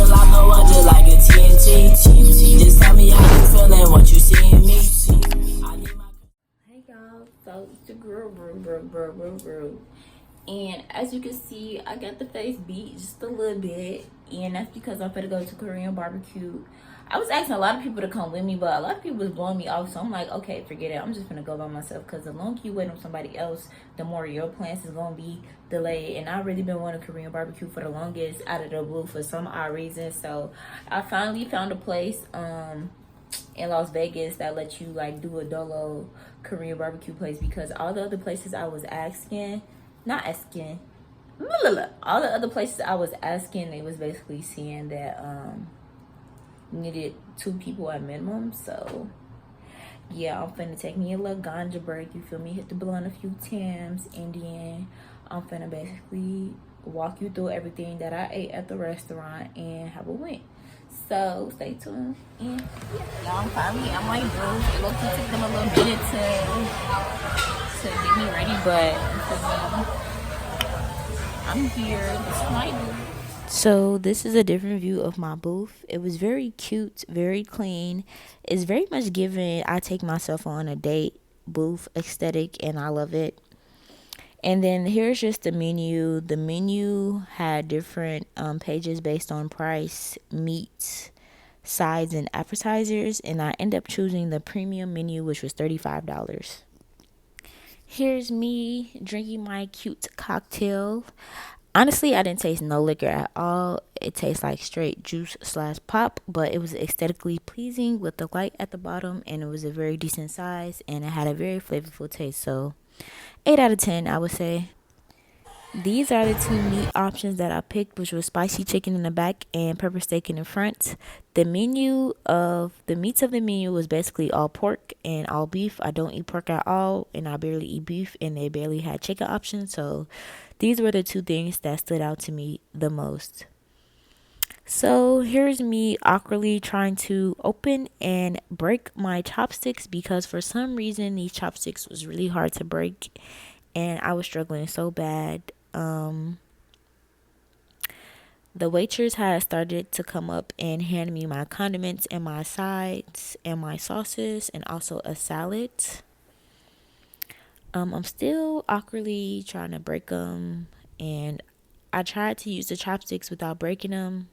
feel like no one just like a TNT. Just tell me how you feeling, what you seeing me. Hey y'all, so it's the girl. And as you can see, I got the face beat just a little bit, and that's because I'm finna go to Korean barbecue. I was asking a lot of people to come with me, but a lot of people was blowing me off, so I'm like, okay, forget it. I'm just gonna go by myself, because the longer you wait on somebody else, the more your plans is gonna be delayed. And I really been wanting Korean barbecue for the longest out of the blue for some odd reason. So I finally found a place in Las Vegas that lets you like do a dolo Korean barbecue place, because all the other places I was asking, not asking, all the other places I was asking, they was basically saying that needed 2 people at minimum. So yeah, I'm finna take me a little ganja break, you feel me, hit the blunt a few times, and then I'm finna basically walk you through everything that I ate at the restaurant and how it went. So stay tuned. And yeah, y'all, I'm finally at my booth. It looked like it took them a little minute to get me ready, but I'm here. This is my booth. So this is a different view of my booth. It was very cute, very clean. It's very much given I take myself on a date booth aesthetic, and I love it. And then here's just the menu. The menu had different pages based on price, meats, sides, and appetizers. And I ended up choosing the premium menu, which was $35. Here's me drinking my cute cocktail. Honestly, I didn't taste no liquor at all. It tastes like straight juice slash pop, but it was aesthetically pleasing with the light at the bottom, and it was a very decent size, and it had a very flavorful taste. So 8 out of 10, I would say. These are the 2 meat options that I picked, which was spicy chicken in the back and pepper steak in the front. The meats of the menu was basically all pork and all beef. I don't eat pork at all, and I barely eat beef, and they barely had chicken options. So these were the 2 things that stood out to me the most. So here's me awkwardly trying to open and break my chopsticks, because for some reason these chopsticks was really hard to break, and I was struggling so bad. The waitress had started to come up and hand me my condiments and my sides and my sauces and also a salad. I'm still awkwardly trying to break them, and I tried to use the chopsticks without breaking them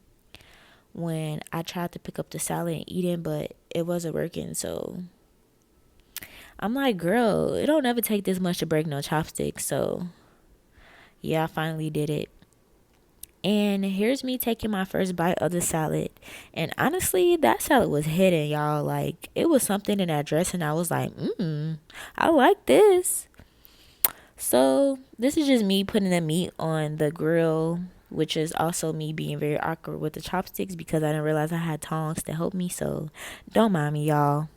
when I tried to pick up the salad and eat it, but it wasn't working. So I'm like, girl, it don't ever take this much to break no chopsticks. So yeah, I finally did it. And here's me taking my first bite of the salad. And honestly, that salad was hidden, y'all. Like, it was something in that dressing. I was like, I like this. So this is just me putting the meat on the grill, which is also me being very awkward with the chopsticks, because I didn't realize I had tongs to help me. So don't mind me, y'all.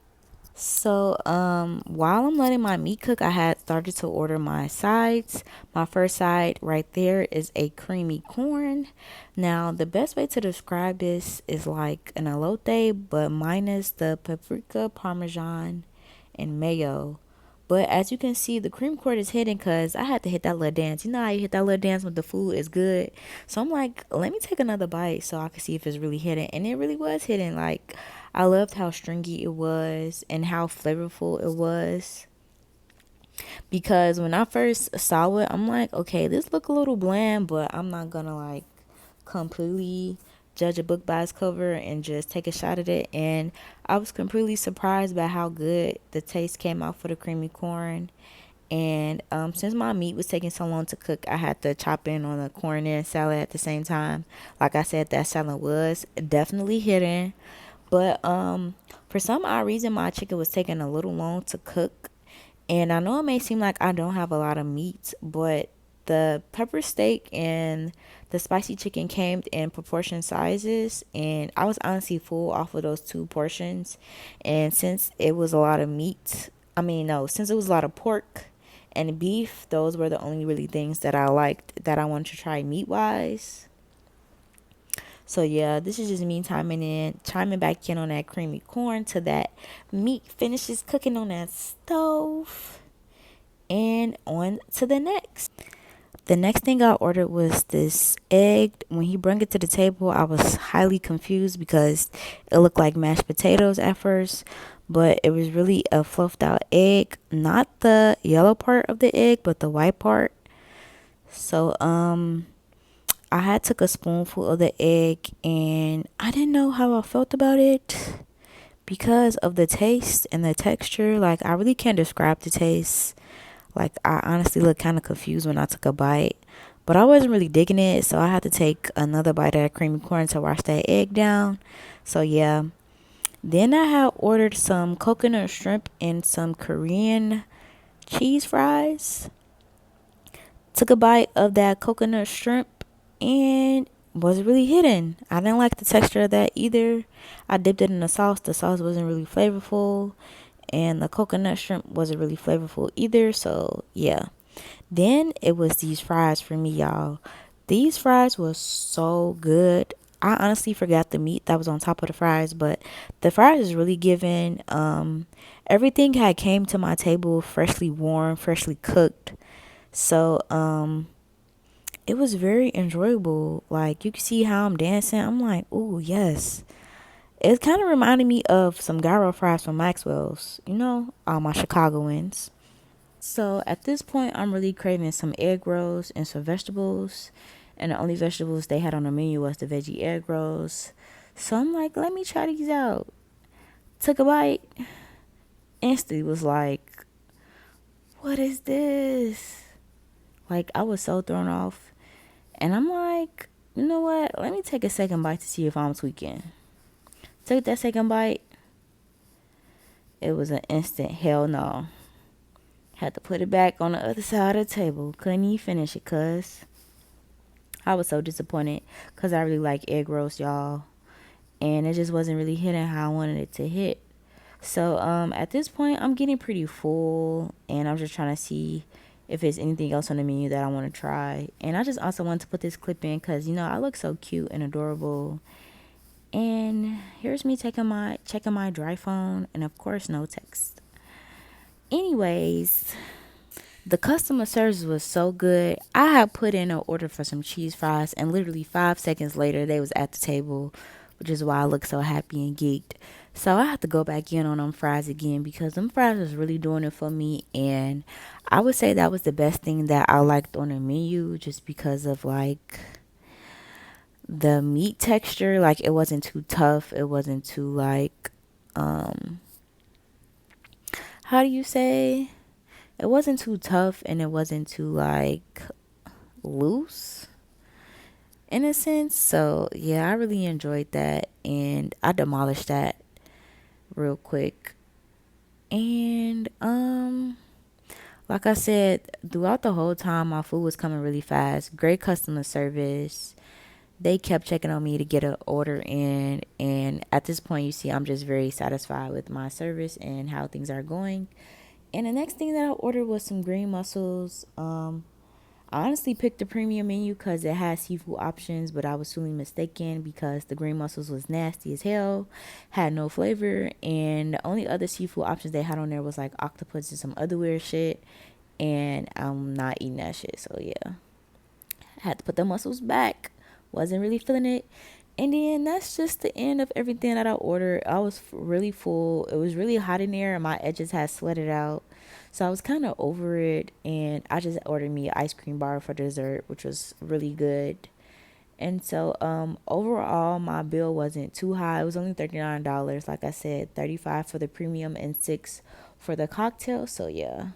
So, while I'm letting my meat cook, I had started to order my sides. My first side right there is a creamy corn. Now, the best way to describe this is like an elote, but minus the paprika, parmesan, and mayo. But as you can see, the cream corn is hidden because I had to hit that little dance. You know how you hit that little dance when the food is good? So I'm like, let me take another bite so I can see if it's really hidden. And it really was hidden. Like, I loved how stringy it was and how flavorful it was. Because when I first saw it, I'm like, okay, this look a little bland, but I'm not gonna like completely judge a book by its cover and just take a shot at it. And I was completely surprised by how good the taste came out for the creamy corn. And since my meat was taking so long to cook, I had to chop in on the corn and salad at the same time. Like I said, that salad was definitely hidden. But for some odd reason, my chicken was taking a little long to cook. And I know it may seem like I don't have a lot of meat, but the pepper steak and the spicy chicken came in proportion sizes, and I was honestly full off of those 2 portions. And since it was a lot of meat, since it was a lot of pork and beef, those were the only really things that I liked that I wanted to try meat wise. So yeah, this is just me chiming back in on that creamy corn till that meat finishes cooking on that stove. And on to the next. The next thing I ordered was this egg. When he brought it to the table, I was highly confused because it looked like mashed potatoes at first, but it was really a fluffed out egg, not the yellow part of the egg, but the white part. So I had took a spoonful of the egg and I didn't know how I felt about it because of the taste and the texture. Like I really can't describe the taste. Like I honestly looked kind of confused when I took a bite, but I wasn't really digging it, so I had to take another bite of that creamy corn to wash that egg down. So yeah. Then I had ordered some coconut shrimp and some Korean cheese fries. Took a bite of that coconut shrimp and was really hidden. I didn't like the texture of that either. I dipped it in the sauce. The sauce wasn't really flavorful, and the coconut shrimp wasn't really flavorful either. So yeah. Then it was these fries for me, y'all. These fries was so good. I honestly forgot the meat that was on top of the fries, but the fries is really giving. Everything had came to my table freshly warm, freshly cooked. So it was very enjoyable. Like you can see how I'm dancing. I'm like, oh yes. It kind of reminded me of some gyro fries from Maxwell's, all my Chicagoans. So at this point, I'm really craving some egg rolls and some vegetables. And the only vegetables they had on the menu was the veggie egg rolls. So I'm like, let me try these out. Took a bite. Instantly was like, what is this? Like, I was so thrown off. And I'm like, you know what? Let me take a second bite to see if I'm tweaking. Took that second bite. It was an instant hell no. Had to put it back on the other side of the table. Couldn't even finish it, cuz I was so disappointed because I really like egg rolls, y'all. And it just wasn't really hitting how I wanted it to hit. So at this point, I'm getting pretty full. And I'm just trying to see if there's anything else on the menu that I want to try. And I just also wanted to put this clip in because, I look so cute and adorable. And here's me checking my dry phone. And of course, no text. Anyways, the customer service was so good. I had put in an order for some cheese fries, and literally 5 seconds later, they was at the table, which is why I look so happy and geeked. So I had to go back in on them fries again because them fries was really doing it for me, and I would say that was the best thing that I liked on the menu, just because of like the meat texture. Like it wasn't too tough. It wasn't too like how do you say? It wasn't too tough and it wasn't too like loose in a sense. So yeah, I really enjoyed that and I demolished that real quick. And like I said, throughout the whole time my food was coming really fast. Great customer service. They kept checking on me to get an order in, and at this point you see I'm just very satisfied with my service and how things are going. And the next thing that I ordered was some green mussels. I honestly picked the premium menu because it had seafood options, but I was truly mistaken because the green mussels was nasty as hell, had no flavor, and the only other seafood options they had on there was like octopus and some other weird shit, and I'm not eating that shit. So yeah, I had to put the mussels back. Wasn't really feeling it. And then that's just the end of everything that I ordered. I was really full. It was really hot in there and my edges had sweated out. So I was kind of over it. And I just ordered me an ice cream bar for dessert, which was really good. And so overall, my bill wasn't too high. It was only $39. Like I said, 35 for the premium and 6 for the cocktail. So yeah.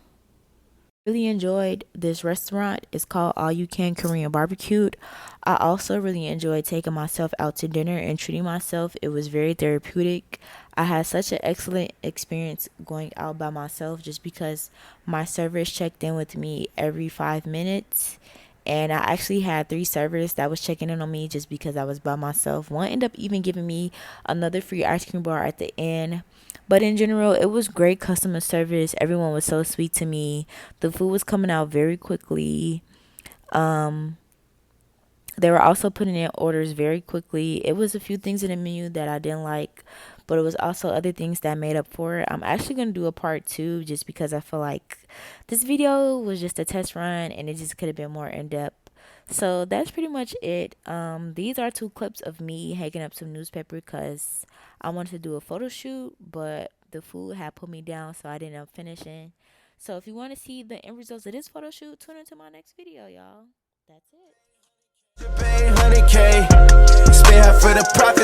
Really enjoyed this restaurant. It's called All You Can Korean BBQ. I also really enjoyed taking myself out to dinner and treating myself. It was very therapeutic. I had such an excellent experience going out by myself just because my servers checked in with me every 5 minutes. And I actually had 3 servers that was checking in on me just because I was by myself. One ended up even giving me another free ice cream bar at the end. But in general, it was great customer service. Everyone was so sweet to me. The food was coming out very quickly. Um, They were also putting in orders very quickly. It was a few things in the menu that I didn't like, but it was also other things that made up for it. I'm actually going to do a part two just because I feel like this video was just a test run and it just could have been more in depth. So that's pretty much it. These are two clips of me hanging up some newspaper because I wanted to do a photo shoot, but the food had put me down, so I didn't end up finishing. So if you want to see the end results of this photo shoot, tune into my next video, y'all. That's it. 100K, spend half for the profit.